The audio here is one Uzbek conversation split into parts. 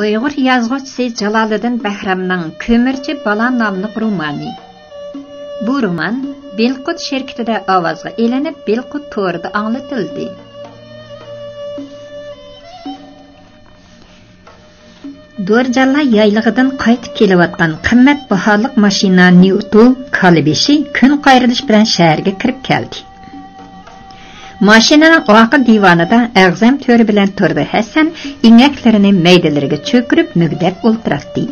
Uyghur yazğıçısı Jaloliddin Bahramning Ko'mirchi Bala nomli romani. Bu roman Belqut şirkatida ovozga elinib, Belqut to'rida anglatildi. Do'rjalla yaylig'idan qaytib kelayotgan qimmat baholiq mashina Newtu Kalibeshi kun qayrilish bilan shaharga kirib keldi. Mashinaning orqa divonida Ag'zam to'ri bilan turdi Hasan ingaklarini maydalariga cho'kirib mugdab o'ltirardi.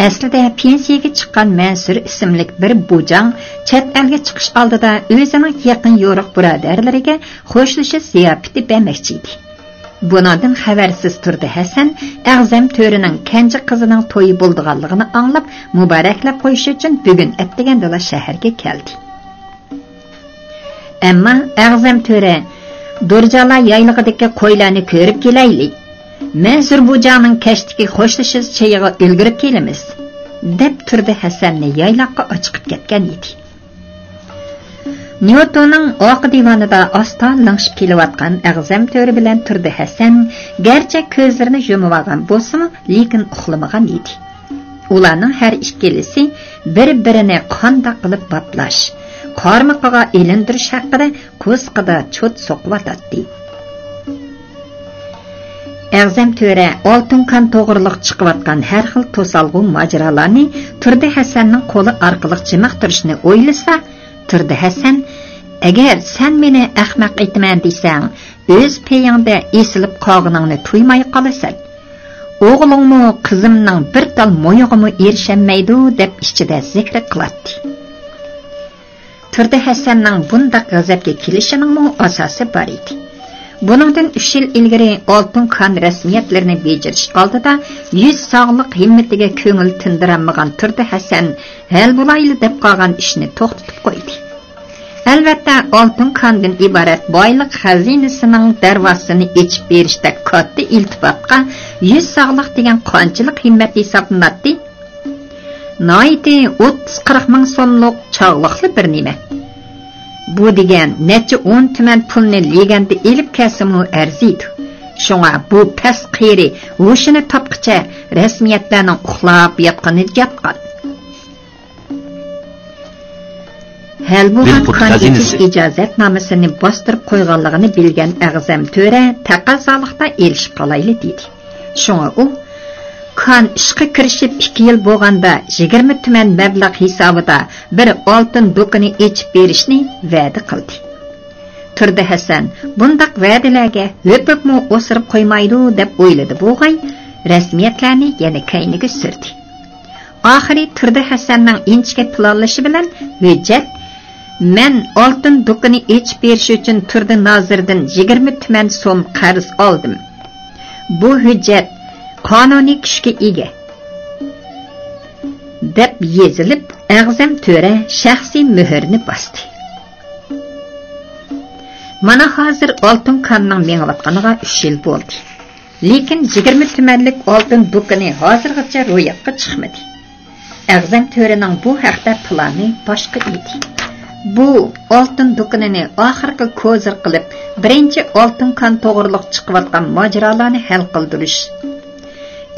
Aslida pensiyaga chiqqan Mansur ismli bir bujang chet elga chiqish oldida o'zining yaqin yo'riq birodarlariga xo'shlashish ziyofati bermoqchi edi. Bundan xabarsiz turdi Hasan Ag'zam to'rining kenja qizining to'yi bo'lganligini anglab muboraklab qo'yish uchun bugun atdegandala shaharga keldi. Ammo Ag'zam to'ri Do'rjala yaylig'idagi qo'ylarni ko'rib kelaylik. Mansur bujangning kashdagi xo'shlashish chayiga ulgurib kelamiz, deb turdi Hasanni yayloqqa chiqib ketgan edi. Newtonning oq divonida asta langshib kelayotgan Ag'zam to'ri bilan turdi Hasan, garchi ko'zlarini yumib olgan bo'lsa-mu, lekin uxlamagan edi. Ularning har ikkilisi bir-birini qanday qilib botlash, qarmoqqa elindirish haqida ko'zqida cho't so'qiyotdi. Ag'zam to'ri oltin kan to'g'riliq chiqayotgan har xil to'salg'u majralarni turdi Hasanning qo'li orqali chimiqtirishni o'ylasa, turdi Hasan, agar sen meni ahmoq aytman desang, o'z peyingda esilib qolganingni tuymay qolasan. O'g'lingmi, qizimning bir tal mo'yig'imi erishamaydi deb ichida zikr qiladi. Turdi Hasanning bundaq g'azabga kelishining asosi bor edi. Buningdan 3 yil ilgari oltin kan rasmiyatlarini bejirish oldida yuz sog'liq himmatiga ko'ngil tindiranmagan turdi Hasan hal bo'layli deb qolgan ishni to'xtatib qo'ydi. Albatta oltin kandan iborat boylik xazinasining darvozasini ochib berishda katta iltifotga yuz sog'liq degan qanchalik himmat hisoblanadi? Noiti 30-40 ming so'mlik chog'liqli bir nima. Bu degan necha 10 tuman pulni leganda elib kelsa-mu arziydi. Shunga bu past qiyri o'shini topqicha rasmiyatlarning uxlab yotganini gapqan. Hal bu qanchalik ijozatnomasini bostirib qo'yganligini bilgan Ag'zam to'ri taqozolikda erishib qolayli dedi. Shunga u kan ishga kirishib 2 yil bo'lganda 20 tuman mablag' hisobida bir oltin do'koni ochib berishni va'da qildi. Turdi Hasan bundaq va'dalarga o'pibmi o'sirib qo'ymaydi deb o'yladi bo'g'ay, rasmiyatlarni yana kayniga surdi. Oxiri Turdi Hasanning inchga planlashi bilan hujjat men oltin do'koni ochib berish uchun Turdi nozirdan 20 tuman so'm qarz oldim. Bu hujjat qonuniy kuchga ega deb yezilib Ag'zam to'ri shaxsiy muhrni bosdi. Mana hozir oltin kanning mengayotganiga 3 yil bo'ldi. Lekin 20 tumanlik oltin do'koni hozirgacha ro'yobga chiqmadi. Ag'zam to'rining bu haqda plani boshqa edi. Bu oltin do'konini oxirgi ko'zir qilib, birinchi oltin kan to'g'riliq chiqayotgan majralarni hal qildirish.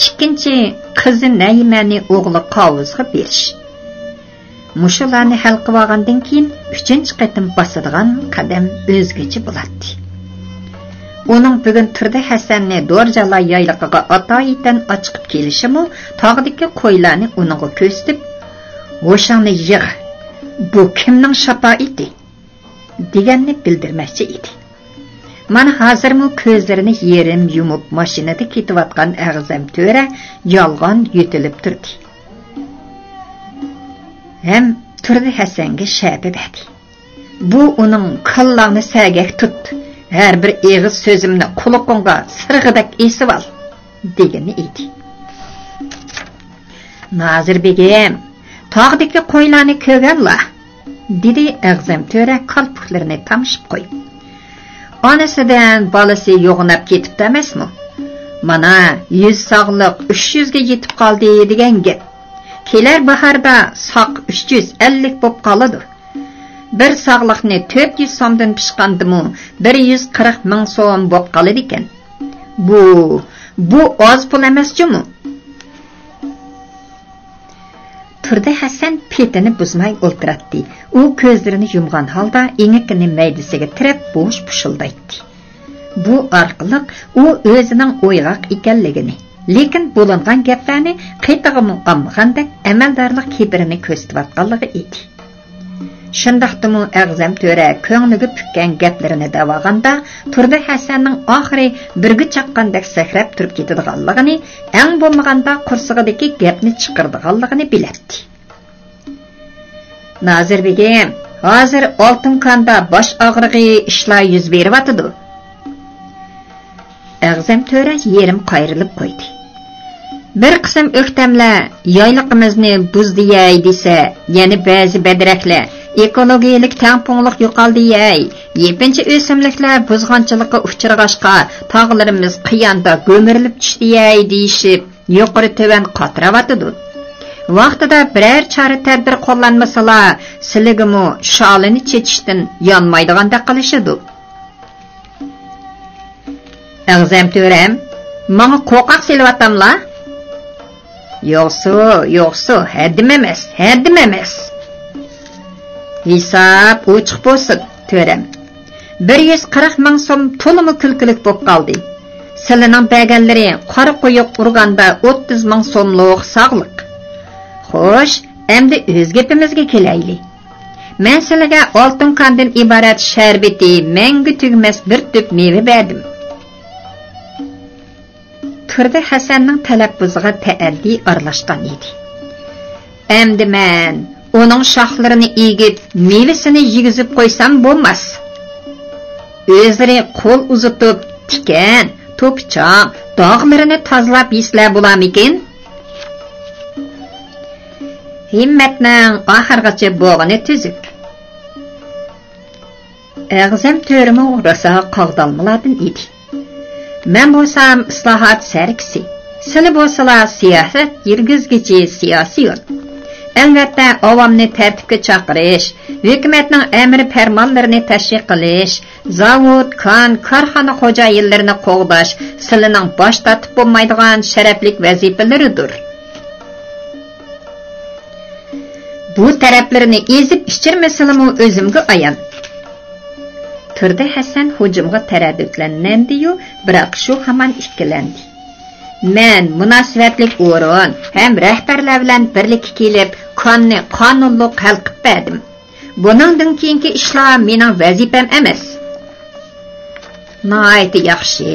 İkinci, qizi Naimani o'g'li Qovuzga berish. Mushularni hal qilgandan keyin 3-chi qatim bosadigan qadam o'zgacha bo'ladi. Uning bugun turdi Hasanni Do'rjala yayliqiga atoyidan ochiqib kelishimi tog'dagi qo'ylarni uningga ko'rsatib, "O'shani yig'. Bu kimning shafoati?" deganni bildirmoqchi edi. Mana hozirmi ko'zlarini yerim yumib mashinada ketayotgan Ag'zam to'ri yolg'on yutilib turdi. Hem turdi Hasanga shabi berdi. Bu uning qallog'ini sagak tutdi. Har bir eg'iz so'zimni quloqingga sirg'idak esib ol degani edi. Nozirbegim, tog'dagi qo'ylarni ko'rganlar, dedi Ag'zam to'ri qalpoqlarini tamshib qo'yib. Onasidan balasi yo'g'inab ketibdi emasmi? Mana 100 sog'liq 300 ga yetib qoldi degan gap. Kelar bahorda soq 350 bo'lib qoladi. Bir sog'liqni 400 so'mdan pishqandimi 140 ming so'm bo'lib qoladi ekan. Bu Bu oz pul emas-ku? Turdi Hasan petini buzmay o'ltiratdi. U ko'zlarini yumgan holda engikkini maydasiga tirab bo'sh pushildaydi. Bu orqali u o'zining o'yg'oq ekanligini, lekin bo'lingan gaplarni qaytag'imi olmagandek amaldorlik kibrini ko'rsatayotganligi edi. Shundaqdimi A'zam To'ra ko'ngliga pukkan gaplarini davoganda Turdi Hasanning oxiri birga chaqqandek sakrab turib ketadiganligini, eng bo'lmaganda qursig'idagi gapni chiqirdiganligini biladi. Nozirbegim, hozir oltin kanda bosh og'rig'i ishlar yuz beryapti. A'zam To'ra yerim qayrilib qo'ydi. Bir qism o'ktamlar yoyliqimizni buzdiyay desa, yana ba'zi badraklar ekologiyalik tangpungliq yo'qoldi yey. Yepinchi o'simliklar buzg'onchilikqa uchrag'ashqa tog'larimiz qiyonda go'mirilib tushdi yey deyishib, yuqori tovan qotiravatdi. Vaqtida biror chora tadbir qo'llanmasalar, siligimi sholini chechishdan yonmaydiganda qilishidi. A'zam To'ram, menga qo'rqoq selavatamlar? Yo'qsa, haddim emas. Hisob ochiq bo'lsin, To'ram. 140 ming so'm to'limi kulkilik bo'lib qoldi. Silining berganlari qora qo'yib urganda 30 ming so'mlik sog'liq. Xo'sh, endi o'z gapimizga kelaylik. Men sizlarga oltin qanddan iborat sharbeti, menga tugmas bir tup meva berdim. Turdi Hasanning talabbuziga ta'addi aralashgan edi. Endi men uning shoxlarini egib, mevasini yigizib qo'ysam bo'lmas. O'zlari qo'l uzatib, tikan, to'pichoq, dog'larini tozalab yeslar bo'larmikin? Himmatning oxirgacha bo'g'ini tuzib. A'zam To'rimi rosa qog'dalmalardan edi. Men bo'lsam islohot sarkisi, sizlar bo'lsalar siyosat yurgizgichi siyosiyon. Albatta, avomni tartibga chaqirish, hukumatning amr farmonlarini tashviq qilish, zavod, korxona xo'jayinlarini qo'g'dash sizlarning bosh tortib bo'lmaydigan sharaflik vazifalaridir. Bu taraflarini ezib ichirmasalmu o'zimga ayon. Turdi Hasan hujumga taraddudlanmadi-yu, biroq shu hamon ikkilandi. Men munosabatlik o'rin ham rahbarlar bilan birlikka kelib, qonunli hal qilib berdim. Buningdan keyingi ishlar mening vazifam emas. Nihoyatda yaxshi.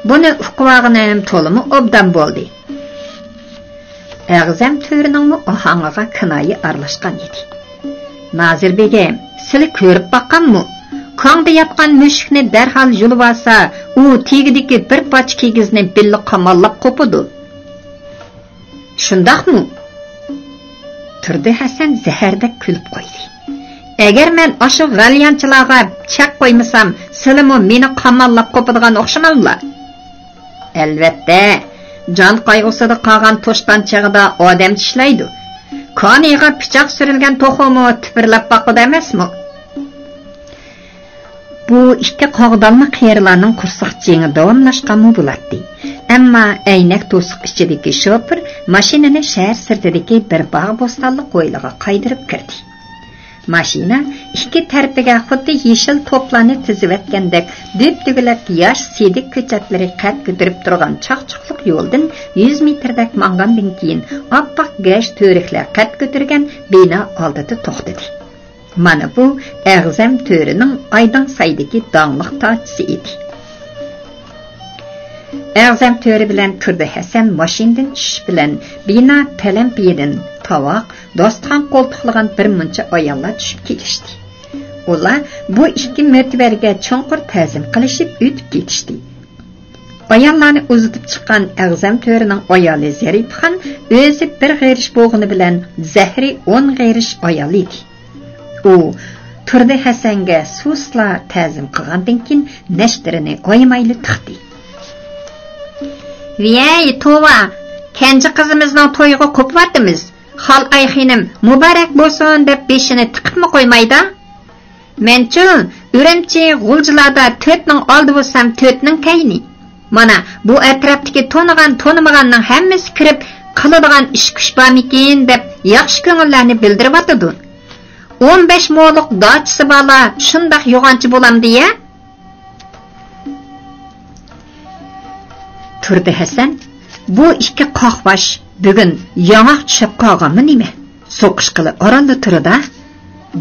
Buni uqvog'inim to'limi obdan bo'ldi. A'zam To'rining ohangiga kinoya aralashgan edi. Nozirbegim, sizlar ko'rib boqqanmi? Qongda yotgan mushukni darhol yulib olsa, u tegidagi bir poch kigizni billa qamollab qo'pidi. Shundaqmi? Turdi Hasan zahardek kulib qo'ydi. Agar men o'sha g'alyanchilarga chaq qo'ymasam, sizlarmi meni qamollab qo'pidigan o'xshamaylar? Albatta, jon qayg'usida qolgan to'shqan chig'ida odam tishlaydi. Qoniga pichoq surilgan to'xumi tipirlab boqadi emasmi? Bu ikki qog'dalma qiyirlarning qursiq jengi davomlashqanmi bo'ladi. Ammo aynak to'siq ichidagi shofir mashinani shahar sirtidagi bir bog' bo'stonlik qo'yliga qaydirib kirdi. Mashina ikki tarafiga xuddi yeshil to'plarni tizivatgandek deb-dugulak yosh sidik ko'chatlari qad ko'tarib turgan chaqchuqliq yo'ldan 100 metrdak mangandan keyin oppoq gash to'riqlar qad ko'targan bino oldida to'xtadi. Mana bu A'zam To'rining Aydin saydagi donglik tochisi edi. A'zam To'ri bilan Turdi Hasan mashindan tushish bilan bino palampiyidan tovoq, dostxon qo'ltiqlagan bir muncha ayollar tushib ketishdi. Ular bu ikki mertibariga cho'nqur ta'zim qilishib o'tib ketishdi. Ayollarni uzitib chiqqan A'zam To'rining ayoli Zarifxon o'zi bir g'irish bo'g'ini bilan zahri 10 g'irish ayol edi. U Turdi Hasanga susla ta'zim qilgandan keyin nashtirini oymayli tiqdi. "Vey tova, kenji qizimizning to'yiga qo'pvatimiz. Xol ayxinim muborak bo'lsin" deb beshini tiqibmi qo'ymaydi? Menchu Urumchi g'uljilarda 4 ning oldi bo'lsam 4 ning kayni. Mana bu atrofdagi to'nimaganning hammasi kirib qiladigan ish kuch bormikin deb yaxshi ko'ngillarni bildirib atadi. 15 mo'liq dachisi bola shundoq yo'g'onchi bo'lamdi-ya? Turdi Hasan, bu ikki qoqbash bugun yong'oq tushib qolganmi nima? So'qish qilib oralda turida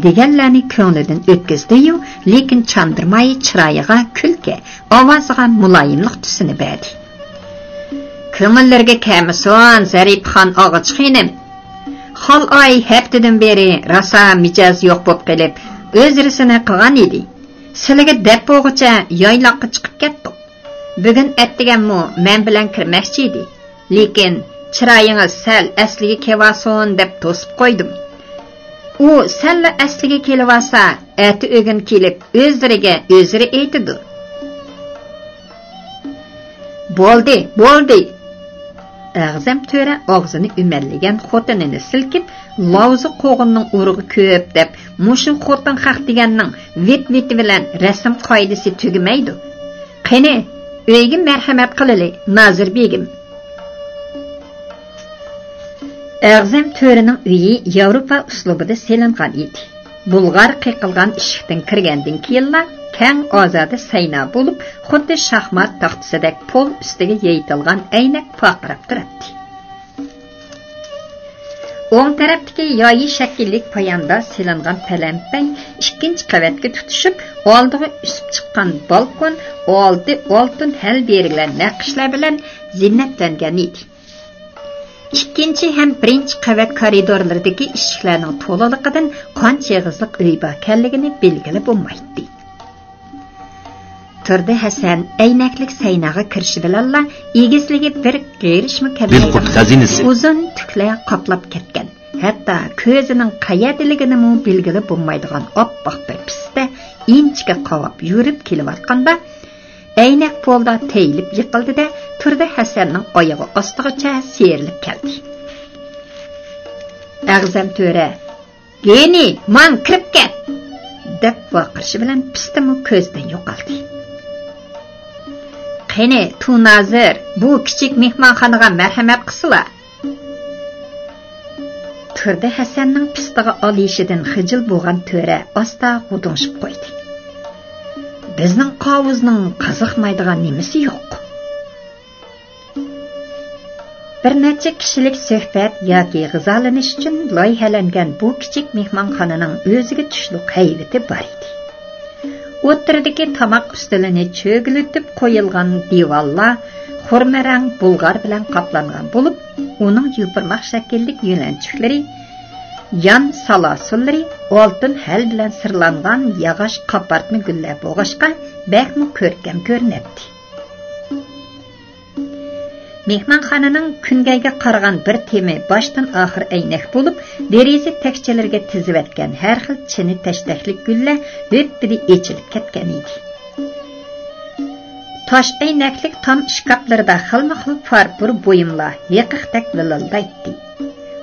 deganlarni ko'nglidan o'tkazdi-yu, lekin chandirmay chiroyiga kulki, ovoziga muloyimlik tusini berdi. Ko'ngillarga kamison Zarifxon og'ich xinim. Xol oy haftadan beri rosa mijoz yo'q bo'lib qolib, o'zirisini qilgan edi. Sizlarga deb bo'g'icha yoyloqqa chiqib ketdik. Bugun atdiganmi men bilan kirmoqchi edi. Lekin chiroyingiz sal asliga kelvason deb to'sib qo'ydim. U sal asliga kelvasa, ati o'gin kelib o'zlariga o'zlari aytdi. Bo'ldi. Ağzam töre ağzını ümelligen xotinini silkip, lavzı qoğunның urug'i köp deb, muşun xotin haq deganning vit bilan rasm qoidasi tugimaydi. Qani, uyga marhamat qilili, Nazir begim. Ağzam törening uyi Yevropa uslubida selingan edi. Bulgar qiqilgan eshikdan kirgandan keyinla keng ozoda sayna bo'lib, xuddi shaxmat taxtasidek pol ustiga yeyitilgan aynak faqirab turibdi. O'ng tarafdagi yoyi shakllik poyanda silingan palampang ikkinchi qavatga tutishib, oldiga usib chiqqan balkon oltin hal berilgan naqshlar bilan ziynatlangan edi. İkinci hem birinchi qavat koridorlaridagi eshiklarning to'laliqidan qancha yig'izliq uy borligini belgilab bo'lmaydi. Turdi Hasan aynaklik saynaga kirishi bilanla egisligi bir g'irishmi kamaygan uzun tuklar qoplab ketgan. Hatto ko'zining qayerdaligini belgilab bo'lmaydigan oppoq bir pista inchga qovab yurib kelayotganda aynak polda teyilib yiqildi-da, Turdi Hasanning oyog'i ostigacha serilib keldi. Ağzam töre, "Geni, man kirib ket!" deb vaqirishi bilan pistimi ko'zdan yo'qoldi. "Qani, tu Nazir, bu kichik mehmonxonaga marhamat qilsila." Turdi Hasanning pistiga olishidan xijil bo'lgan töre osta g'udunshib qo'ydi. Bizning qovuzning qiziqmaydigan nimasi yo'q. Bir necha kishilik suhbat yoki g'izalanish uchun loyihalangan bu kichik mehmonxonaning o'ziga tushlik haybati bor edi. O'tirdagi tomoq ustilini cho'gilitib qo'yilgan divanlar xurmarang bulg'ar bilan qoplangan bo'lib, uning yupirmoq shakllik yo'lanchiklari, yan salasullari oltin hal bilan sirlangan yog'och qapartma gullar bo'g'ashqa bakmi ko'rkam ko'rinadi. Mehmonxonaning kungayga qaragan bir temi boshdan oxir aynak bo'lib, deraza takchalarga tizivatgan har xil chini tashdaqlik gullar o'ppidi echilib ketgan edi. Tosh aynaklik tom shkaflarda xilma-xil farpur buyumlar yiqiqdak lilildaydi.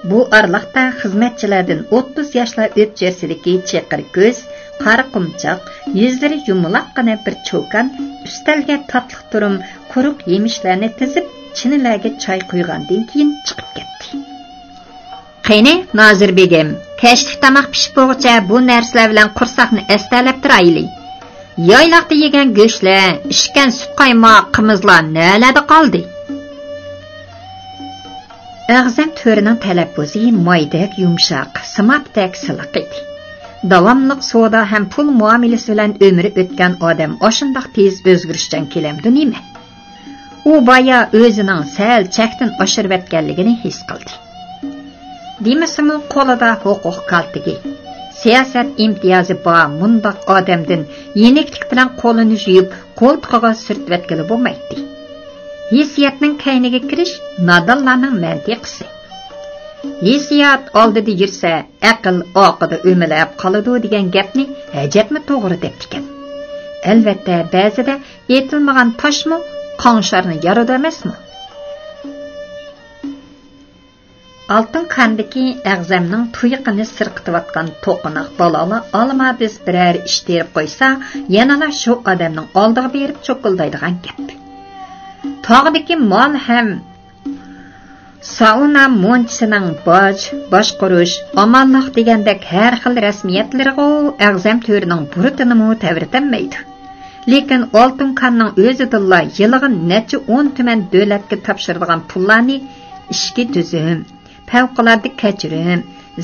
Bu arliqda xizmatchilardan 30 yoshlar o'tchasidagi cheqir ko'z, qora qumchoq, yuzlari yumaloqqina bir cho'kan, ustalga tatliq turum quruq yemishlarni tizib, chinilarga choy quygandan keyin chiqib ketdi. "Qani, Nazir begim, kashlik tomoq pishib bo'lguncha bu narsalar bilan qursaqni estalab turaylik. Yoyloqda yegan go'shtlar, ishkan sut qaymoq, qimizlar nalada qoldi?" Ağzam törining talabbuzi moydak yumshoq, simapdak siliq edi. Davomliq savdo ham pul muomalasi bilan umri o'tgan odam oshundoq tez o'zgarishdan kelamdi nima? U baya o'zining sal chakdan oshirib etganligini his qildi. Demasimi qo'lida huquq kaltigi, siyosat imtiyozi bor mundoq odamdan yeniklik bilan qo'lini yuyib, qo'ltiqiga surtib etkili bo'lmaydi. Hissiyatning kayniga kirish nodonlarning mantiqisi. Hissiyat oldida yursa, aql oqida o'milab qoladi degan gapni ajabmi to'g'ri deb ekan. Albatta, ba'zida aytilmagan toshmi qonşarni yarada emasmi? Altın kandiki ağzamning tuyiqini sirqitayotgan to'qinoq balolar olma biz biror ish terib qo'ysa, yanala shu odamning oldiga berib cho'qildaydigan gap. tog'dagi mol ham sauna monchisining boshqurish, omonliq degandek har xil rasmiyatlariga A'zam To'rining burutini ta'virtanmaydi. Lekin Oltin Kanning o'zidilla yiliga necha 10 tuman davlatga topshiradigan pullarni ishki tuzum, favqulodda kechirim,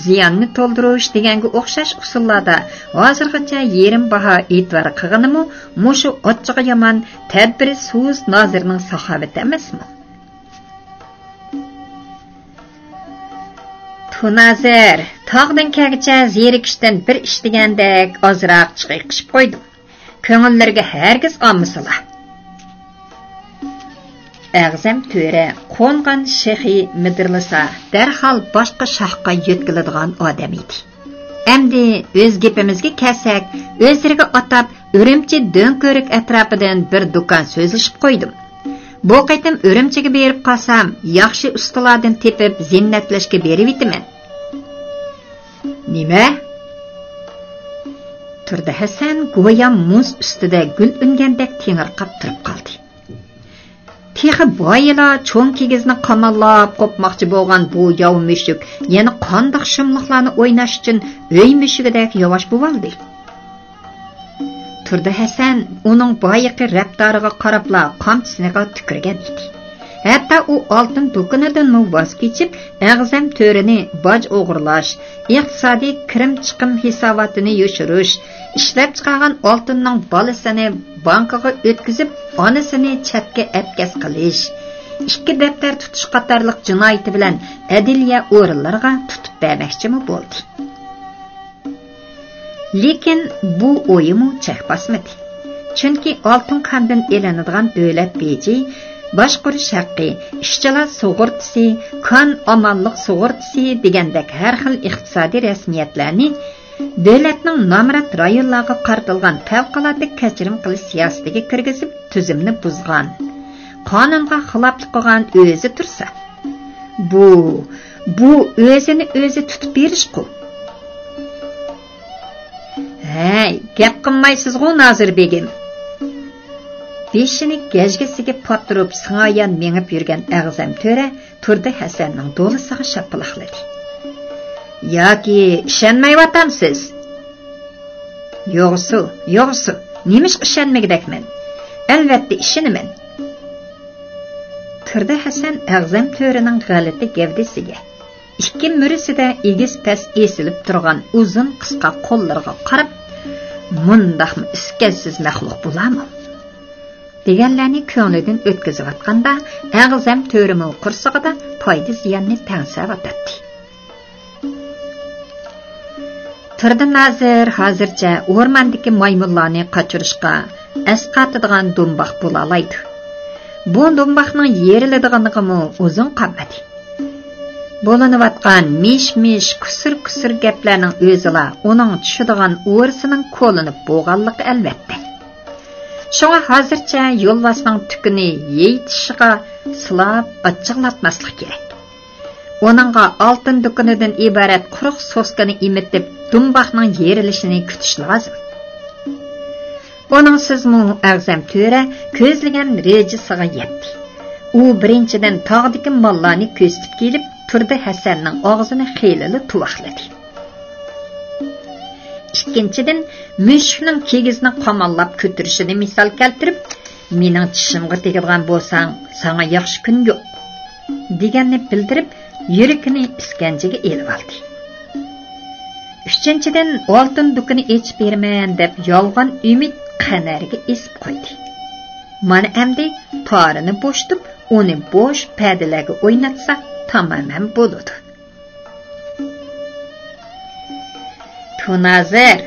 ziyonni to'ldirish deganga o'xshash usullarda hozirgacha yerim baho e'tibor qilganimi, mushu ochig'i yomon tadbiri so'z nozirining saxovati emasmi? Tunazir, tog'dan kelgacha zerikishdan bir ish degandek ozroq chiqib qo'ydim. Ko'ngillarga hargiz olmasala. A'zam To'ra qo'ngan shexi midirlasa, darhol boshqa shohga yetkiladigan odam edi. Endi o'z gapimizga kelsak, o'zlariga atab Urumchi do'nko'rik atrofidan bir do'kon so'zlashib qo'ydim. Bu qaytim Urumchiga berib qolsam, yaxshi ustalardan tepib zinnatlashga berib etaman. Nima? Turdi Hasan go'yo muz ustida gul ungandek tengirqab turib qoldi. Texi boyila cho'ng kigizni qamallab qopmoqchi bo'lgan bu yov mushuk yana qandoq shumliqlarni o'ynash uchun uy mushugidek yavash bo'ldi. Turdi Hasan uning boyiqi raptoriga qarabla qamchisini tukirgan edi. Hatta u oltin do'konidan voz kechib, A'zam To'rini boj o'g'irlash, iqtisodiy kirim chiqim hisobotini yoshirish, ishlab chiqargan oltinning bolasini bankaga o'tkazib, onasini chatga atkaz qilish, ikki daftar tutish qatorliq jinoyati bilan adliya o'rinlariga tutib bermoqchimi bo'ldi. Lekin bu o'yimi chek bosmadi. Chunki Oltin Kandan elanadigan davlat beji boshqurish haqqi, ishchilar sug'urtasi, kon omonlik sug'urtasi degandek har xil iqtisodiy rasmiyatlarni davlatning nomrod rayonlarga qartilgan favqulodda kechirim qilish siyosatiga kirgizib, tuzumni buzgan, qonunga xiloflik qilgan o'zi tursa, bu o'zini o'zi tutib berish-ku. Hey, gap qilmaysiz-ku Nozir begim. Beshini gajgisiga pattirib sing'ayan mengib yurgan A'zam To'ra Turdi Hasanning do'lisiga shapilaqladi. Yoki ishonmayvatamsiz? Yo'g'si, nemish ishonmagidakman. Albatta ishonaman. Turdi Hasan A'zam To'rining g'alati gavdasiga, ikki murisida egiz pas esilib turgan uzun qisqa qo'llariga qarab, "Mundaqmi iskazsiz maxluq bo'larmi?" deganlarni ko'nglidan o'tkazayotganda A'zam To'rimi qursog'ida foyda ziyanni tangsavatdi. Turdi Nazir hozircha o'rmondagi maymunlarni qochirishga asqatadigan do'mboq bo'la oladi. Bu do'mboqning yeriladiganligimi uzun qamati. Bo'lanayotgan mish-mish kusur gaplarning o'zila uning tushadigan o'risining qo'linib bo'lganligi albatta. Şoňa hazırça yolvasning tukini yeytishiga silab açıqlatmaslik kerak. Onunğa altın dükkanıdan ibaret quruq soskani imitib dumbaqning yerilishini kutish lozim. Onungsizmi A'zam To'ra ko'zlagan rejisiga yetdi. U birinchidan tog'dagi mollarni ko'zitib kelib, Turdi Hasanning og'zini xeylili tuvaqladi. İkinchidan, mushukning kegizini qamallab ko'tirishini misol keltirib, "Mening tishimga tegadigan bo'lsang, sana yaxshi kun yo'q" deganni bildirib, yuragini iskanjaga elib oldi. Uchinchidan, oltin do'koni ochib berman deb yolg'on umid qanariga esib qo'ydi. Mana endi torini bo'shtib, uni bo'sh padalarga o'ynatsa tamamen bo'ladi. Tunazir,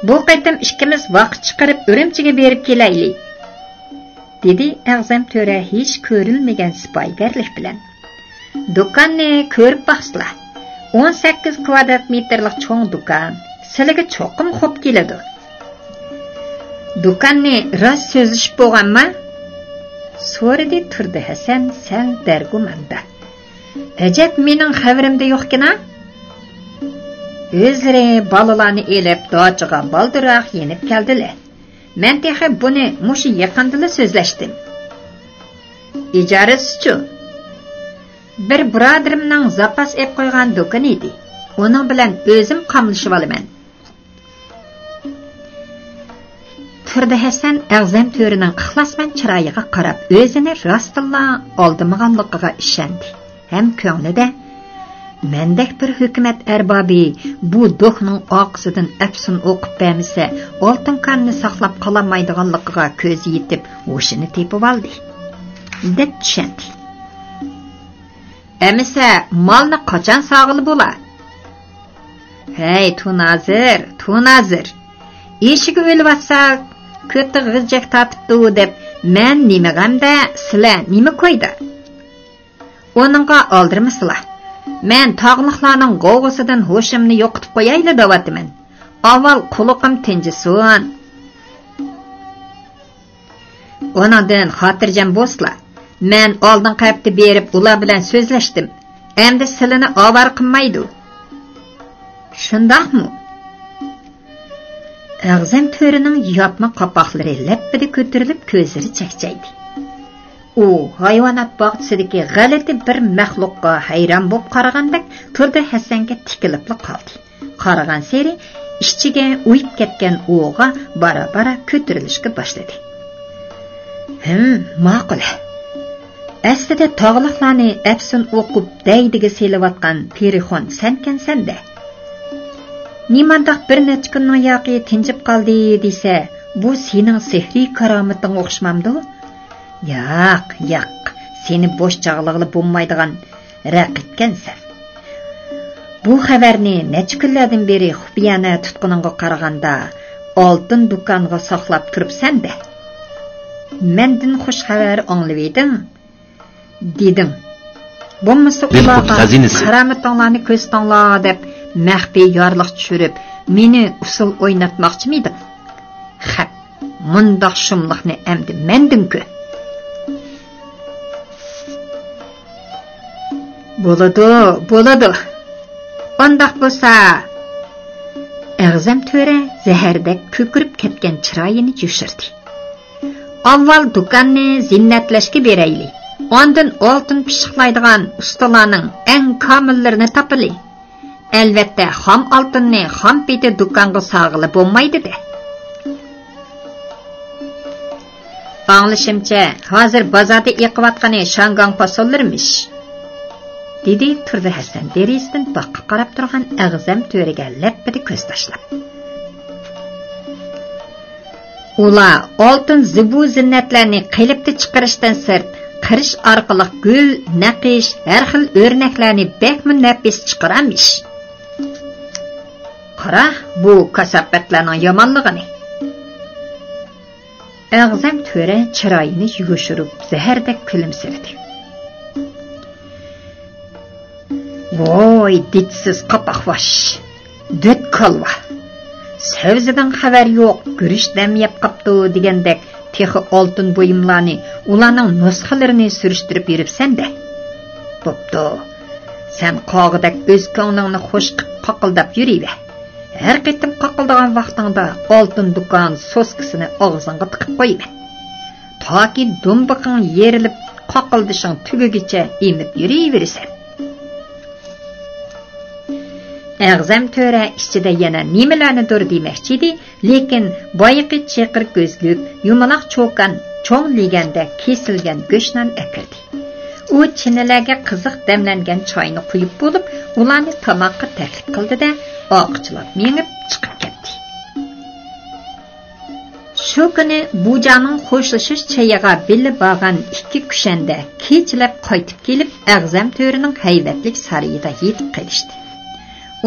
bu qaytam ikkimiz vaqt chiqarib Urumchiga berib kelaylik, dedi A'zam To'ra hech ko'rilmagan sipoygarlik bilan. Do'konni ko'rib baqsizlar. 18 kvadrat metrlik cho'ng do'kon. Sizlarga cho'qim xo'p keladi. Do'konni rost so'zlashib bo'lganmi? So'radi Turdi Hasan sal dargumanda. Ajab, mening xabarimda yo'q-kina? O'zlari bolalarni elib dochiga baldiroq yenib keldilar. Men texi buni mushu yaqindila so'zlashdim. İcarəsiçu. Bir birodarimning zapas ep qo'ygan do'kon edi. Uning bilan o'zim qamlashib olaman. Turdi Hasan A'zam To'rining ixlosman chiroyiga qarab, o'zini rostilla oldimag'anligiga ishondi. Ham ko'nglida mendek bir hukumat arbobi bu do'xning oqisidan afsun o'qib bermasa, oltin qonni saqlab qolamaydiganligiga ko'zi yetib, o'shini tepib oldi. deb tushundi. Emisa molni qachon sog'ili bo'lar? Hey, Tunazir. Eshigi o'lvatsa, ko'ti g'ijjak tatibdi deb, men nimagamda, sizlar nima qo'ydi? Oningga oldirmisizlar. Men tog'liqlarning g'ovg'isidan ho'shimni yo'qitib qo'yayli da'vatman. Avval quliqim tinjisin. Ondan xotirjam bo'lsizlar. Men oldin qaytib berib ular bilan so'zlashdim. Endi silini ovar qilmaydi. Shundaqmi? A'zam To'rining yopma qapoqlari lappida ko'tarilib ko'zlari chaqchaydi. U hayvonot bog'chisidagi g'alati bir maxluqqa hayron bo'lib qaragandek Turdi Hasanga tikilib qoldi. Qaragan seri ishchiga uyib ketgan o'g'a bara-bara ko'tarilishga boshladi. Ma'qul. Aslida tog'liqlarni afsun o'qib daydiga selayotgan Perixon senkansan-da. Nimandaq bir necha kunning yoqi tinjib qoldi desa, bu sening sehriy karomating o'xshamamdi? Yo'q. Seni bo'sh chog'lig'li bo'lmaydigan raqibkansan. Bu xabarni necha kunlardan beri xufiyana tutquningga qaraganda oltin do'konga saqlab turibsan-da. Mendan xush xabar anglab eding, dedim. Bo'lmasa ularga karomatinglarni ko'rsatinglar deb maxfiy yorliq tushirib, meni usul o'ynatmoqchi miyding? Xap, mundoq shumliqni endi mendin-ku. Bo'ladi. Ondaq bo'lsa, A'zam To'ra zahardek ko'kirib ketgan chiroyini yoshirdi. Avval do'konni zinnatlashga beraylik. Ondan oltin pishiqlaydigan ustalarning eng komillarini topili. Albatta, xom oltinni xom peti do'konga sog'ilib bo'lmaydi-da. Anglashimcha, hozir bozorda eqiyotgani Shangang fasollarmish. dedi Turdi Hasan derisdan boqqa qarab turgan A'zam To'riga lappida ko'z tashlab. Ular oltin zibu zinnatlarni qilibdi chiqarishdan sirt, qirish orqali gul, naqish, har xil o'rnaklarni bekmi nafis chiqaramish. Qara, bu kasobatlarning yomonligini. A'zam To'ra chiroyini yushirib, zahardek kulimsirdi. Voy, ditsiz qapoqvosh. Döt kalva. Sevzidan xabar yo'q, gurish dam yeb qapti degandek, texi oltin buyumlarni, ularning nusxalarini surishtirib yuribsan-da. Bo'pti. Sen qog'idak o'z ko'nglingni xush qilib qaqildab yuriver. Har qitim qaqildigan vaqtingda oltin do'kon soskasini og'zingga tiqib qo'yma. Toki dumbiqing yerilib qaqildishing tugigicha emib yuraversan. A'zam To'ra ichida yana nimalarnidir demoqchi edi, lekin boyiqi cheqir ko'zlik, yumaloq cho'kan, cho'ng leganda kesilgan go'shtdan akirdi. U chinalarga qiziq damlangan choyni quyib bo'lib, ularni tomoqqa taklif qildi-da, oqchilab mengib chiqib ketdi. Shu kuni Bujaning xo'shlashish chayiga bilib borgan ikki kushanda kechlab qaytib kelib, A'zam To'rining haybatlik sarayida yetib qolishdi.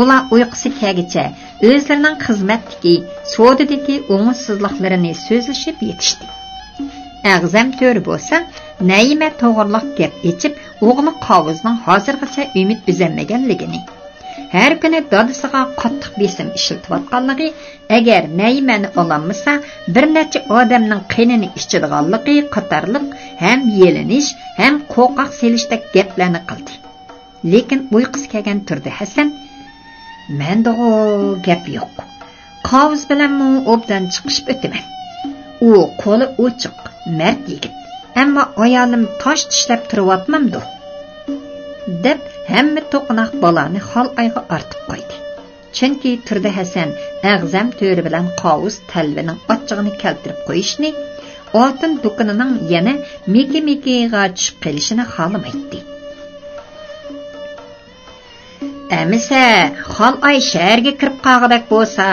Ular uyqusi kelgicha o'zlarining xizmatdagi, sodadagi o'ng'izsizliklarini so'zlashib yetishdi. A'zam To'ri bo'lsa, Naima to'g'riliq gap echib, o'g'li Qovuzning hozirgacha umid uzanmaganligini, har kuni dadasiga qattiq besim ishiltiyotganligi, agar Naimani olamasa, bir necha odamning qinini ichadiganligi qatorliq ham yelinish, ham qo'qoq selishdek gaplarni qildi. Lekin uyqusi kelgan Turdi Hasan menda gap yo'q. Qovuz bilan obdan chiqishib o'taman. U qo'li ochiq, mard yigit. Ammo ayolim tosh tishlab turibotmamdu, deb hamma to'qinoq bolani xol oyga ortib qo'ydi. Chunki Turdi Hasan Ag'zam to'ri bilan Qovus talvining ochig'ini keltirib qo'yishni, oltin do'konining yana meki-mekiga tushib qolishini xohlamaydi. Amisa xol oy shaharga kirib qolg'adak bo'lsa,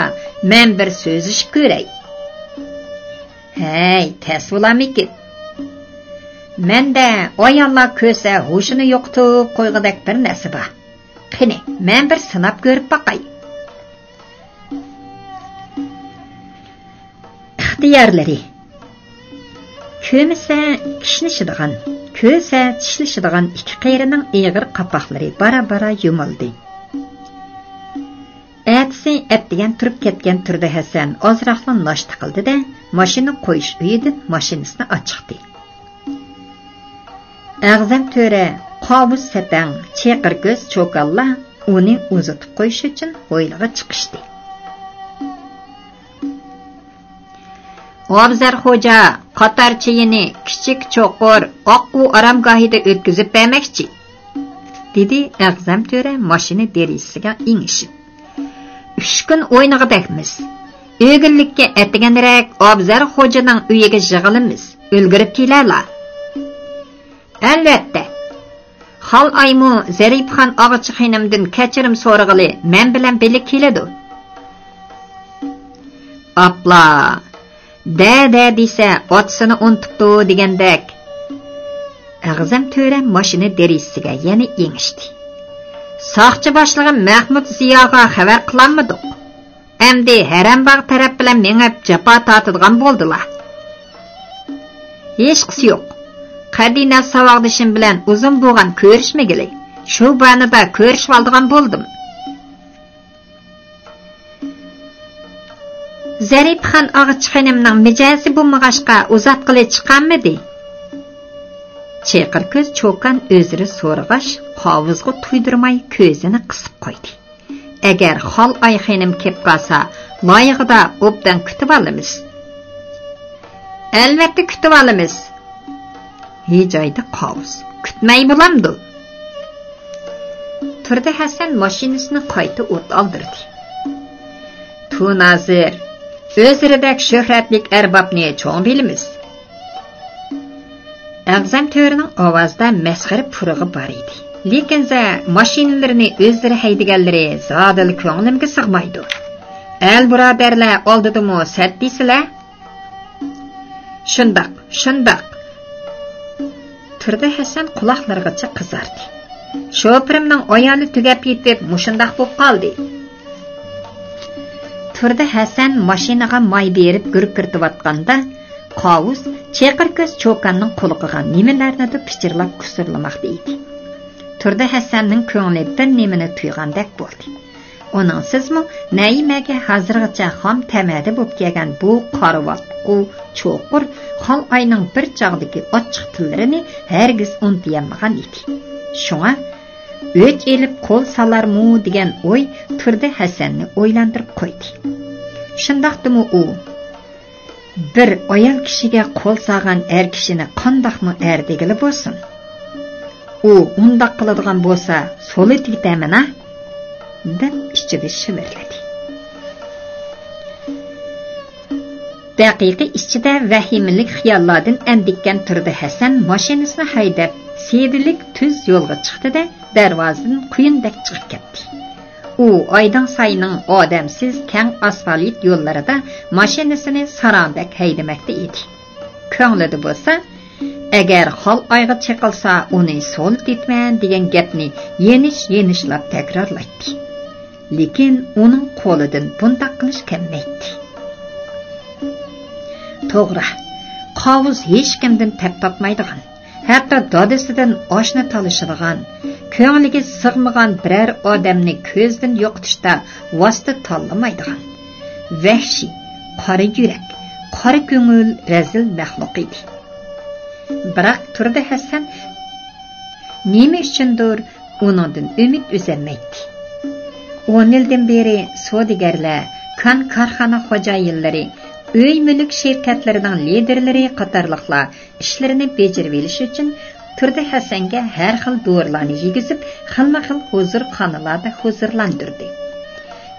men bir so'zishib ko'ray. Hey, tasvulamiki. Menda ayollar ko'sa hushini yo'qtib qo'yg'adak bir narsa bor. Qani, men bir sinab ko'rib boqay. İxtiyorlari. Ko'misa kishnishadigan, ko'sa tishlashadigan ikki qayrining eg'ir qapoqlari bara-bara yumildi. Әтісі әттеген тұрып кеткен Turdi Hasan ozroqlan noshta qildi-da, mashina qo'yish uyidan mashinasini ochdi. Ag'zam to'ra, Qovus satang, cheqir ko'z cho'qallar uni uzatib qo'yish uchun hovliga chiqishdi. Obzar xo'ja qatorchiyini kichik cho'qir oqqu aramgohida o'tkazib bermoqchi, dedi Ag'zam to'ra mashina derisiga ingishib. 3 kun o'ynag'idakmiz. O'g'illikka atganrak Obzar xo'janing uyiga yig'ilamiz. Ulgurib kelarlar. Albatta. Xol aymu Zarifxon og'achi xonimdan kechirim so'rag'ili men bilan birga keladi. Apla. Da desa otsini untibdi degandek. Ag'zam to'ra mashina derisiga yana engishdi. Saqchi boshlig'i Mahmud Ziyoga xabar qilanmidiq. Endi Harambog' taraf bilan mengab jafo tortadigan bo'ldilar. Hech qisi yo'q. Qadina savoqdishim bilan uzun bo'lgan ko'rishmagili. Shu banida ko'rishib oldigan bo'ldim. Zarifxon og'achiqinimning mijozi bo'lmag'ashqa uzatqili chiqqanmidi? Cheqir ko'z cho'kan o'zini so'rg'ash Qovuzga tuydirmay ko'zini qisib qo'ydi. Agar xol ayxinim kelib qolsa, loyig'ida obdan kutib olamiz. Albatta kutib olamiz. Hijoyda Qovuz kutmay bo'lamdi. Turdi Hasan mashinasini qayta o't oldirdi. Tu nazir, o'ziridek shuhratlik arbobni cho'ng bilamiz. Ag'zam to'rining ovozida masxara purig'i bor edi. Lekin mashinalarni o'zlari haydaganlari zodil ko'nglimga sig'maydi. El birodarlar oldidimi sat deysizlar? Shundoq. Turdi Hasan quloqlarigacha qizardi. Shopirimning ayoli tugab ketib, mushundoq bo'lib qoldi. Turdi Hasan mashinaga moy berib gurib kiritayotganda, Qovus cheqir ko'z cho'kanning quliqiga nimalarnidir pichirlab kusurlamoqda edi. Turdi Hasanning ko'ngli bir nimani tuyg'andek bo'ldi. Uning sizmi Naimaga hozirgacha xom tamadi bo'lib kelgan bu qarvatqu cho'qir xol ayning bir chog'dagi ochiq tillarini hargiz unutmagan edi. Shunga o'ch elib qo'l salarmu degan o'y Turdi Hasanni o'ylantirib qo'ydi. Shundoqdimi u bir ayol kishiga qo'l sog'an er kishini qandoqmi erdegili bo'lsin? U undoq qiladigan bo'lsa, so'li tegtamina deb ichida shivirladi. Daqiqa ichida vahimlik xiyollardan andikkan Turdi Hasan mashinasini haydab, sevilik tuz yo'lga chiqdi-da, darvozadan quyundek chiqib ketdi. U Aydın sayının odamsiz keng asfalt yo'llarida mashinasini sarandek haydamoqda edi. Ko'nglida bo'lsa, agar xol oyga chiqilsa, uni so'l tetman degan gapni yenishlab takrorlaydi. Lekin uning qo'lidan bunday qilish kelmaydi. To'g'ri, Qovuz hech kimdan tap topmaydigan, hatto dadasidan oshna talishadigan, ko'ngliga sig'magan biror odamni ko'zdan yo'qotishda vosita tanlamaydigan, vahshiy, qora yurak, qora ko'ngil razil maxluq edi. Biroq Turdi Hasan nima uchundir uningdan umid uzolmaydi. 10 yildan beri savdogarlar, korxona xo'jayinlari, uy mulk shirkatlarining liderlari qatorliqlar ishlarini becerib olish uchun Turdi Hasanga har xil dorilarni yegizib, xilma-xil huzurxonalarda huzurlantirdi.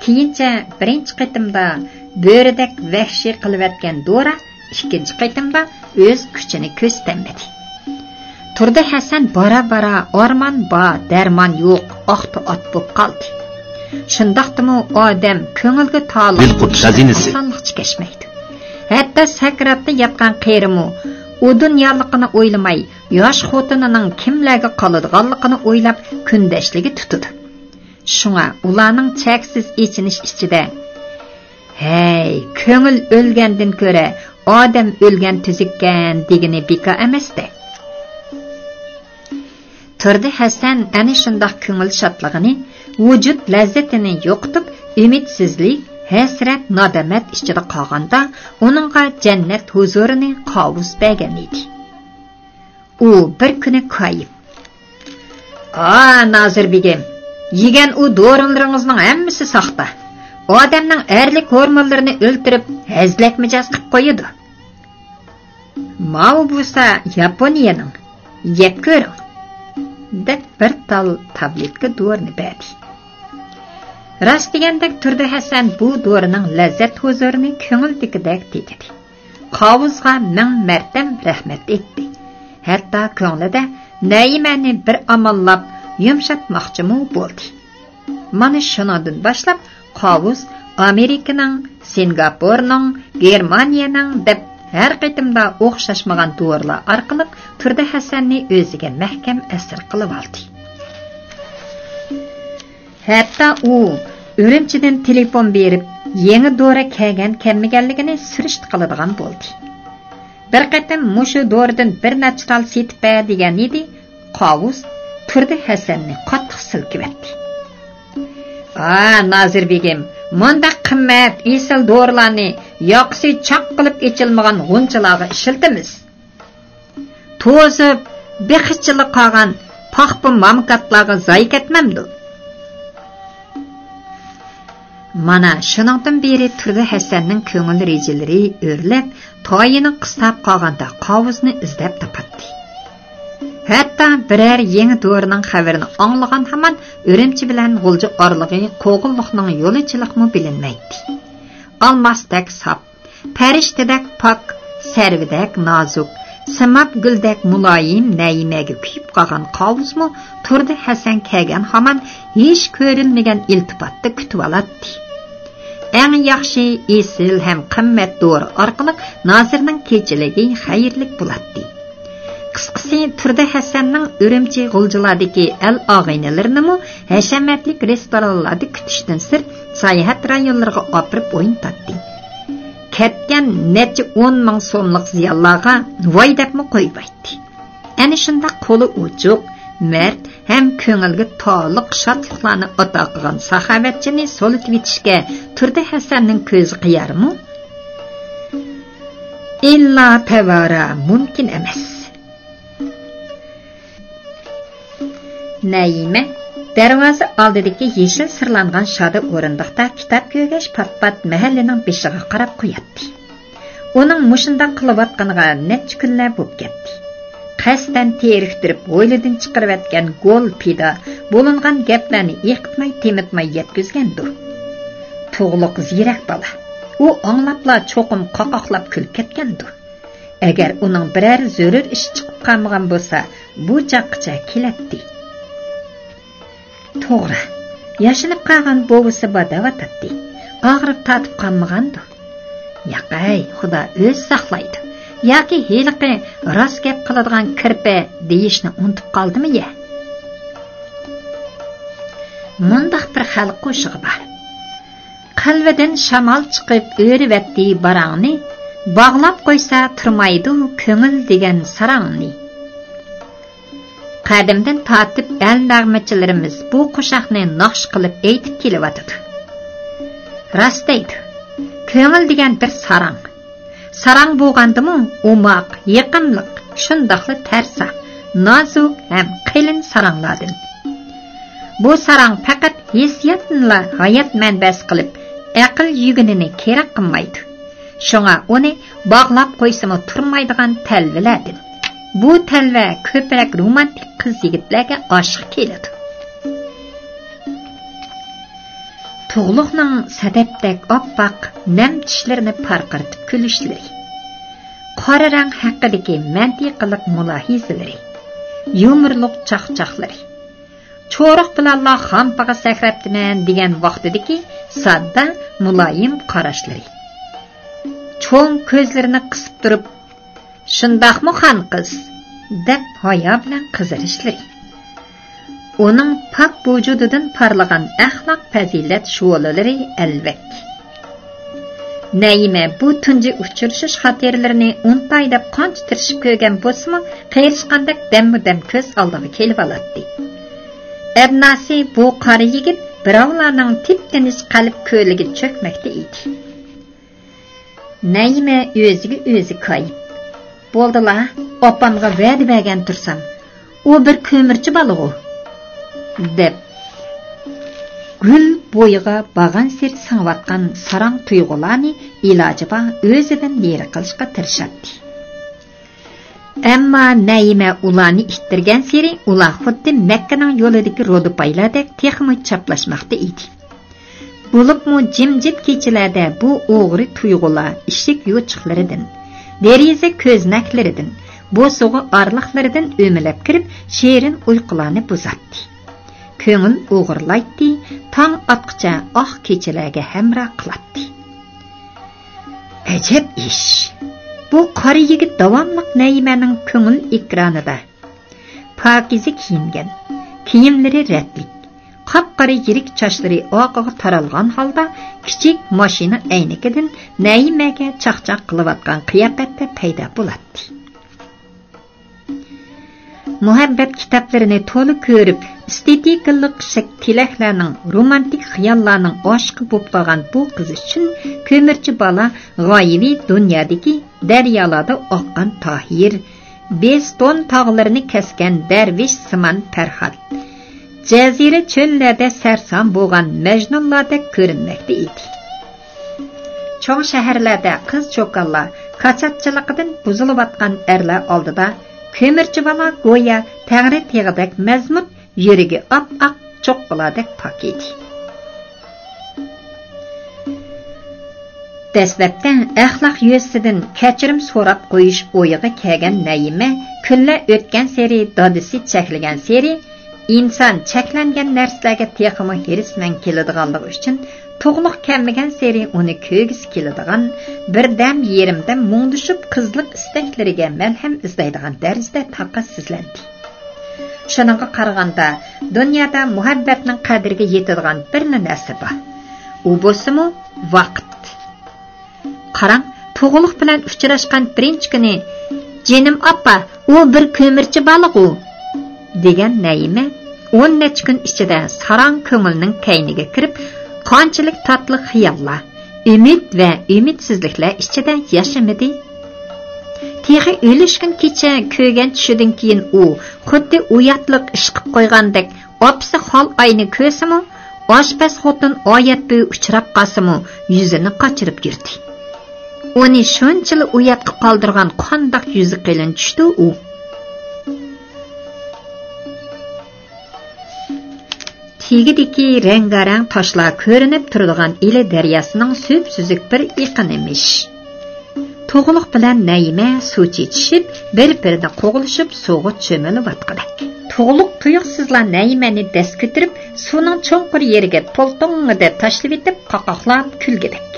Keyincha birinchi qitimda bo'ridek vahshiy qilayotgan Dora ikkinchi qitimda o'z kuchini ko'rsatmadi. Turdi Hasan bara-bara orman ba, darmon yo'q, oqti ot bo'lib qoldi. Shundaqdimi odam ko'ngilga taalluq sonliq chiqishmaydi. Hatto sakratda yotgan qerimu u dunyolikni o'ylamay, yosh xotinining kimlarga qoladiganligini o'ylab kundashligi tutadi. Shunga ularning cheksiz ichinish ichida "Hey, ko'ngil o'lgandan ko'ra odam o'lgan tuzikkan" degani beka emasdi. Turdi Hasan ana shundoq ko'ngil shodligini, vujud lazzatini yo'qotib, umidsizlik, hasrat, nadomat ichida qolganda, uningga jannat huzurini qovus bergan edi. U bir kuni koyib: Nazir begim, yegan u dorilaringizning hammasi soxta. Odamning erlik hormonlarini o'ltirib, hazlak mijoz qilib qo'yadi. Mao bo'lsa Yaponiyaning, yeb ko'ring, deb bir tal tabletga dorini berdi. Rast degandek Turdi Hasan bu dorining lazzat huzurini ko'ngildagidek tegdi. Qovuzga ming martam rahmat etdi. Hatto ko'nglida Naimani bir amallab yumshatmoqchimu bo'ldi. Mana shundan boshlab Qovuz Amerikaning, Singapurning, Germaniyaning deb har qitimda o'xshashmagan dorilar orqali Turdi Hasanni o'ziga mahkam asir qilib oldi. Hatto u Urumchidan telefon berib, yangi dori kelmaganligini surishti qiladigan bo'ldi. Bir qatam mushu doridan bir necha tal setib ber degan edi. Qovuz Turdi Hasanni qattiq silkibdi. Nazir begim, munda qimmat esil dorilarni yoqsi choq qilib ichilmagan g'unchalarga ishiltimiz. To'zib, bexichchilik qolgan paxpa mamkatlarga zoy ketmamdi. Mana shuningdan beri Turdi Hasanning ko'ngil rejalari o'rlab, toyini qistab qolganda Qovuzni izlab topatdi. Hatto biror yangi dorining xabarini anglagan hamon Urumchi bilan G'ulji orlig'i qo'g'illiqning yo'lichilikmi bilinmaydi. Almasdak sap, farishtadek pok, sarvidak nozuk, samab guldek muloyim Naimaga kuyib qolgan Qovuzmi Turdi Hasan kelgan hamon hech ko'rilmagan iltifotni kutib oladi. Eng yaxshi esil ham qimmat dori orqali Nazirning kechaligi xayrlik bo'ladi. Qisqasi Turdi Hasanning Urumchi G'uljilardagi al-og'inalarini hashamatlik restoranlarda kutishdan sir sayohat rayonlariga opirib o'ynatdi. Ketgan necha 10 ming so'mlik ziyonlarga voy debmi qo'ybaydi. Ana shunda qo'li uchuq, mard ham ko'ngilga toliq shodliklarni ato qilgan saxovatchini so'litib etishga Turdi Hasanning ko'zi qiyarmi? Illa tavara mumkin emas. Naima darvoza oldidagi yeshil sirlangan shoda o'rindiqda kitob ko'rgach pat-pat mahallaning beshiga qarab qo'yatdi. Uning mushunda qilayotganiga necha kunlar bo'lib ketdi. Qasdan teriktirib o'ylidan chiqarayotgan gol pida bo'lingan gaplarni yiqitmay temitmay yetkazgandir. Tug'liq zirak bola. U anglabla cho'qim qoqoqlab kulib ketgandir. Agar uning biror zarur ish chiqib qolmagan bo'lsa, bu chaqqicha kelatdi. To'g'ri, yashinib qolgan bo'visi badavatdi. Og'rib tatib qolmagandir. Yaqay, Xudo o'z saqlaydi. Yoki heliqi rost gap qiladigan kirpa deyishni unutib qoldimi-ya? Mundaq bir xalq qo'shig'i bor. Qalbidan shamol chiqib o'rivatdi barangni, bog'lab qo'ysa turmaydi ko'ngil degan sarangni. Qadimdan tatib el nag'machilarimiz bu qo'shiqni naqsh qilib aytib kelyotdi. Rost deydi. Ko'ngil degan bir sarang. Sarang bo'lgandimi, umoq, yiqimliq, shundoqli tarsa, nozik ham qilin saranglardan. Bu sarang faqat hissiyotni hayot manbasi qilib, aql yugunini kerak qilmaydi. Shunga uni bog'lab qo'ysimi turmaydigan talvilardan. bu telva ko'proq romantik qiz yigitlarga oshiq keladi. Tug'luqning sadafdek oppoq nam tishlarini parqirtib kulishlari, qora rang haqidagi mantiqliq mulohizalari, yumorliq chaqchaqlari, cho'riq bilanla xampaga sakrabdiman degan vaqtidagi sodda muloyim qarashlari, cho'ng ko'zlarini qisib turib shundoqmi xon qiz deb hayo bilan qizirishlari, uning pok vujudidan parlagan axloq fazilat shuolalari albatta. Naima bu tunji uchrashish xotiralarini untay deb qancha tirishib ko'rgan bo'lsa-mu, qiyirishqandek dammu-dam ko'z oldiga kelib oladi. Abnasi bu qari yigit birovlarning tip-tinish qalb ko'liga cho'kmoqda edi. Naima o'ziga o'zi qoyib. Bo'ldila, opamga va'da bergan tursam, u bir ko'mirchi balog'i deb gul bo'yiga bag'an sir sing'atgan sarang tuyg'ularni ilojiba o'zidan yeri qilishga tirishadi. Ammo Naima ularni ittirgan siri ular xuddi Makkaning yo'lidagi ro'dupaylardek texmi chaplashmoqda edi. Bo'libmi jimjit kechalarda bu o'g'ri tuyg'ular ishik yo'chiqlaridan, deriza ko'znaklaridan, bo'sug'i orliqlaridan o'milab kirib, sherin uyqularni buzatdi. Ko'ngil o'g'irlaydi, tong otqicha oq kechalarga hamroh qiladi. Ajab ish. Bu qari yigit davomliq Naimaning ko'ngil ekranida. Pokiza kiyingan, kiyimlari ratlik, qop-qora yirik chochlari oqiga taralgan holda kichik mashina aynikidan Naimaga chaqchaq qilayotgan qiyofatda paydo bo'ladi. Muhabbat kitoblarini to'la ko'rib, estetikalik tilaklarning, romantik xiyollarning oshiqi bo'lib qolgan bu qiz uchun ko'mirchi bola g'oyiviy dunyodagi daryolarda oqqan Tohir, Beston tog'larini kasgan darvish Simon Farhod, jazira cho'llarda sarson bo'lgan Majnunlardek ko'rinmoqda edi. Cho'ng shaharlarda qiz cho'qonlar qachotchiligidan buzilayotgan erlar oldida ko'mirchi bola go'ya tangri teg'idek mazmut, yuragi op-oq cho'qqalardek pok edi. Dastlabdan axloq yuzasidan kechirim so'rab qo'yish o'yiga kelgan Naima kunlar o'tgan seri dodisi cheklagan seri inson cheklangan narsalarga texmi hirisman keladiganligi uchun tug'liq kelmagan seri uni ko'gisi keladigan, birdam yerimda mungdishib qizlik istaklariga malham izlaydigan darajada taqatsizlandi. Shuningga qaraganda dunyoda muhabbatning qadriga yetadigan bir narsa bor. U bo'lsa-mu vaqt. Qarang, tug'liq bilan uchrashgan birinchi kuni "Jinim oppa, u bir ko'mirchi baliq-u" degan Naima 10 necha kun ichida sarang ko'ngilning kayniga kirib, qanchalik tatli xiyollar, umid va umidsizliklar ichida yashamadi. Texi o'lishgan kecha ko'rgan tushidan keyin u xuddi uyatliq ish qilib qo'ygandek opsi hol ayni ko'rsimi, oshpaz xotin oyat bo'yi uchrab qolsimi, yuzini qochirib yurdi. Uni shunchalik uyatga qoldirgan qandoq yuzi qilin tushdi u. Tegidiki rengarang toshlar ko'rinib turadigan ili daryosining sup-suzuk bir iqinimish. Tug'liq bilan Naima suv chechishib, bir-birini qo'g'ilishib suvga cho'milayotgandak. Tug'liq tuyuqsizlar Naimani dast ko'tarib, suvning cho'nqir yeriga poltonga tashlab etib, qaqoqlab kulgidak.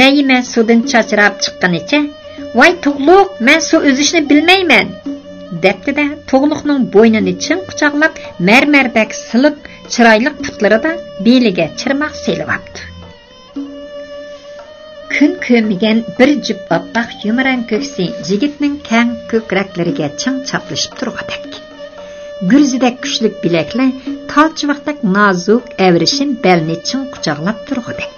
Naima suvdan chachrab chiqqanicha, "Voy tug'liq, men suv o'zishni bilmayman" debdi-da, tug'liqning bo'ynini chin quchoqlab, marmardek siliq, chiroyli putlarida beliga chirmoq selibapti. Kun ko'migan bir jup oppoq yumran ko'ksi yigitning kang ko'kraklariga ching chaplashib turg'adak. Gurzidek kuchlik bilaklar talchivoqdek nozik avrishim belni ching quchoqlab turg'adak.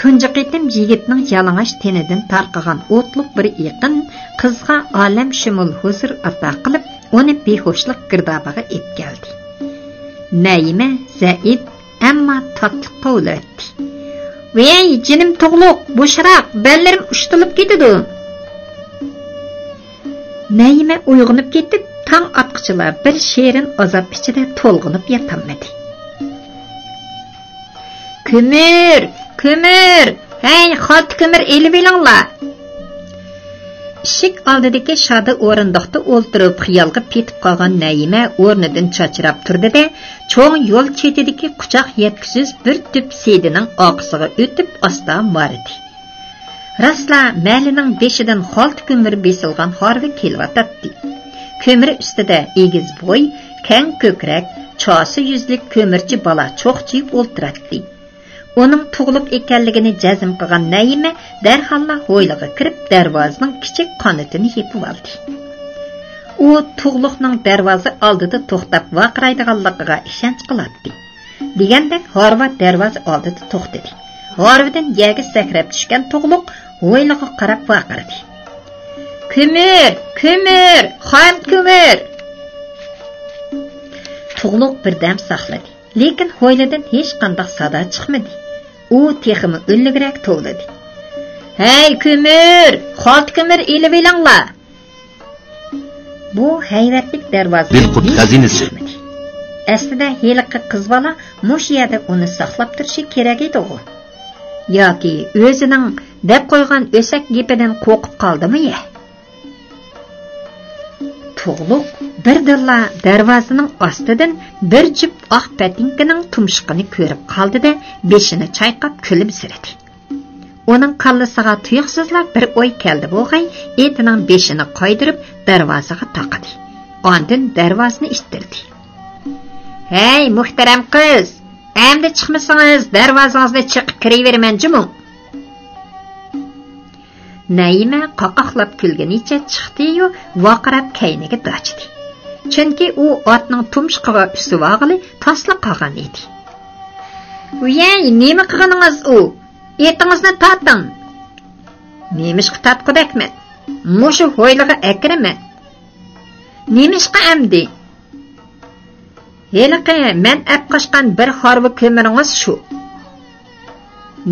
Tunji qitim yigitning yalang'och tenidan tarqagan o'tliq bir iqin qizga olam shumul huzur ato qilib, uni behoshlik girdobiga ep keldi. Naima zaif ammo tatli qovlatdi. "Voy, jinim tug'liq, bo'shroq, bellarim ushtilib ketadi" Nayime uyg'onib ketib, tong atqichila bir sherin azob ichida to'lg'inib yotolmadi. Ko'mir! Hey, xalt ko'mir elib elinglar. Ishik oldidagi shada o'rindiqda o'ltirib xiyolga petib qolgan Nayime o'rnidan chachirab turdi-da, cho'ng yo'l chetidagi quchoq yetkisiz bir tüp sedining oqisiga o'tib asta bordi. Rasla malining beshidan xalt ko'mir besilgan harvi kelvatdi. Ko'mir ustida egiz bo'y, keng ko'krak, chosi yuzlik ko'mirchi bola cho'qchib o'ltiradi. Onun tug'ilib ekanligini jazm qilgan Nayime darhalla hoyliga kirib darvozaning kichik qanotini yepib oldi. U tug'liqning darvoza oldida to'xtab vaqiraydiganligiga ishonch qiladi. Degandek Harva darvoza oldida to'xtadi. Harvadan yerga sakrab tushgan tug'liq hoyliga qarab vaqirdi. Ko'mir, xom ko'mir. Tug'liq birdam saqladi, lekin hoylidan hech qanday sado chiqmadi. U teximi o'lligirak tovladi. Hey ko'mir, xalt ko'mir elib elinglar. Bu hayratlik darvoza Dilqut xazinasi. Aslida heliqi qiz bola mush yerda uni saqlab turishi kerak edi u. Yoki o'zining deb qo'ygan o'sak gapidan qo'rqib qoldimi ya? Tug'luq birdilla darvozaning ostidan bir jup oq patinkaning tumshuqini ko'rib qoldi-da, beshini chayqab kulimsiradi. Uning qallasiga tuyuqsizlar bir o'y keldi bo'g'ay, etining beshini qoydirib darvozaga taqadi. Ondan darvozani ittirdi. Hey muhtaram qiz, endi chiqmasangiz darvozangizni chiqib kiraverman jumum. Nayime qaqaqlab kulganicha chiqdi-yu, vaqirab kayniga dochdi. Chunki u otning tumshuqiga usuvog'ili tasla qolgan edi. "Uyay, nima qilganingiz u? Etingizni torting." "Nemishqa tatqudakman? Mushu hoyliga akiraman." "Nemishqa amdi?" "Heliqi men apqashgan bir harvi ko'miringiz shu."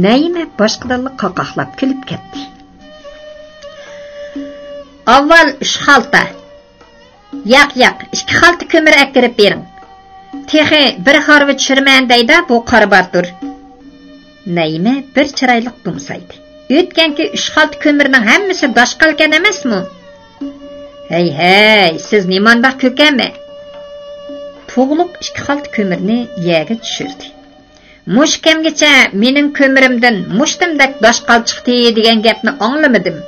Nayime boshqalarga qaqaqlab kulib ketdi. Avval 3 xalta. Yoq, 2 xalta ko'mir akirib bering. Texi bir harvi tushirman deydi bu qarabartur. Nayime bir chiroyli dumsaydi. O'tganki 3 xalta ko'mirning hammasi doshqalgan emasmi? Hey, siz nimanda ko'kami? Tug'luq 2 xalta ko'mirni yerga tushirdi. Mush kamgacha mening ko'mirimdan mushtimdak doshqal chiqdi degan gapni anglamadim.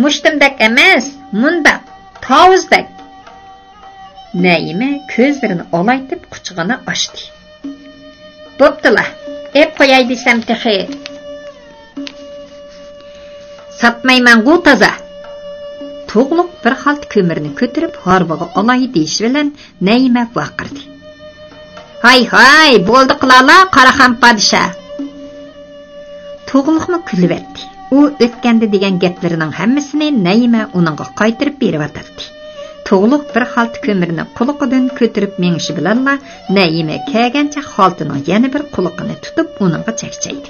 Mushtimdak emas, mundaq, tovuzdak. Nayime ko'zlarini olaytib quchog'ini ochdi. Bo'ptila, ep qo'yay desam texi. Satmayman bu toza. Tug'luq bir xalt ko'mirni ko'tarib harvaga olay deyish bilan Nayime vaqirdi. Hay, bo'ldi qilala, qaraxam podsha. Tug'luqni kulibdi. U o'tganda degan gaplarining hammasini Nayime uningga qaytirib berib atardi. Tug'luq bir xalt ko'mirni quliqidan ko'tarib mengishi bilanla Nayime kelgancha xaltining yana bir quliqini tutib uningga chakchaydi.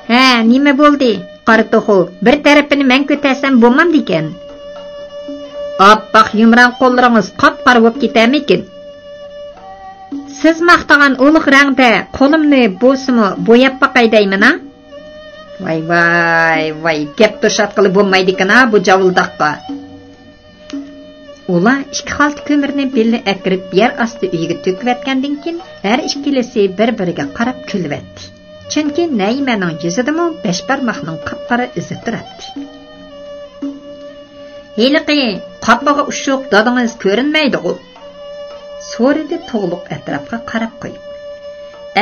"Ha, nima bo'ldi? Qari to'xu, bir tarafini men ko'tarsam bo'lmamdi ekan. Oppoq yumron qo'llaringiz qop-qora bo'lib ketarmikin? Siz maqtagan ulug' rangda qo'limni bo'simi bo'yab baqaydayman-a? Voy, gap to'shat qilib bo'lmaydi-ku-na bu javuldoqqa." Ular 2 xalt ko'mirni belli akirib yer osti uyiga to'kiyotgandan keyin har ikkilisi bir-biriga qarab kulibdi. Chunki Naymening yuzidami 5 barmoqning qop-qora izi turadi. "Heliqi, qoppaga ushuq dadingiz ko'rinmaydi-ku?" so'radi Tug'luq atrofga qarab qo'yib.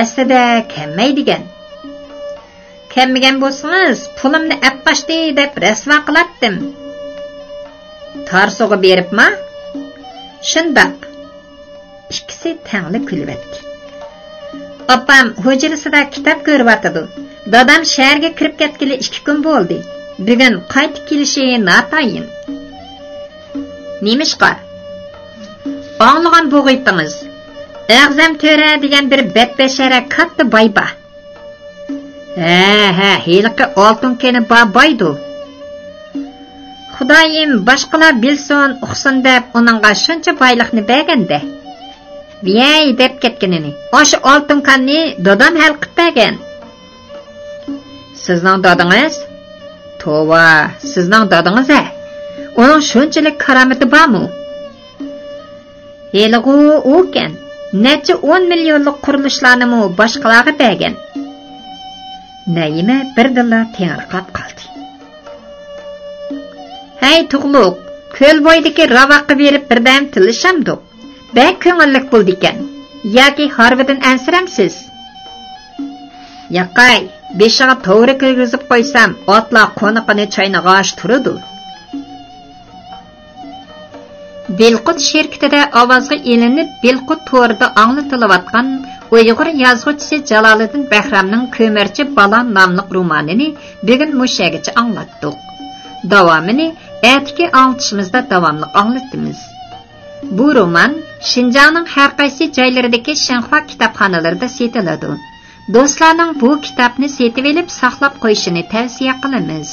"Aslida kammaydigan. Kammagan bo'lsangiz, pulimni apqashdi deb rasvo qilatdim." "Tarso'ga beribmi?" "Shundoq." Ikkisi tangli kulibdi. "Opam hujrasida kitob ko'ryapti. Dadam shaharga kirib ketgili 2 kun bo'ldi. Bugun qaytib kelishi notayin." "Nemishqa?" "Anglagan bo'g'iytimiz. Ag'zam to'ra degan bir betbeshara katta boyba." "Ha, heliqi oltin keni boydu." Xudoyim boshqalar bilsin, uqsin deb uningga shuncha boylikni berganda. Viyay deb ketganini. O'sha oltin qonni dadam hal qilib bergan. Sizning dadingiz? Tova, sizning dadingiz-a? Uning shunchalik karomati bormi? Heligu o'kan. Necha 10 millionlik qurilishlarni boshqalarga bergan. Naima birdilla tengirqab qoldi. Hey tug'luq, ko'l bo'yidagi ravaqqa berib birdam tilishamdiq. Bek ko'ngillik bo'ldi ekan. Yoki harbidan ansiramsiz? Yaqay, beshiga to'g'ri kirgizib qo'ysam, otlar qo'niqini chaynag'ash turadi. Belqut şirketida ovozga elinib, Belqut to'rida anglatilayotgan Uyg'ur yozuvchisi Jaloliddin Bahramning Ko'mirchi Balon nomli romanini bugun mushagacha anglatdik. Davomini atki anglitishimizda davomli anglatamiz. Bu roman Şinjanning har qaysi joylaridagi Shanxua kitobxonalarida sotiladi. Do'stlarning bu kitobni setib olib saqlab qo'yishini tavsiya qilamiz.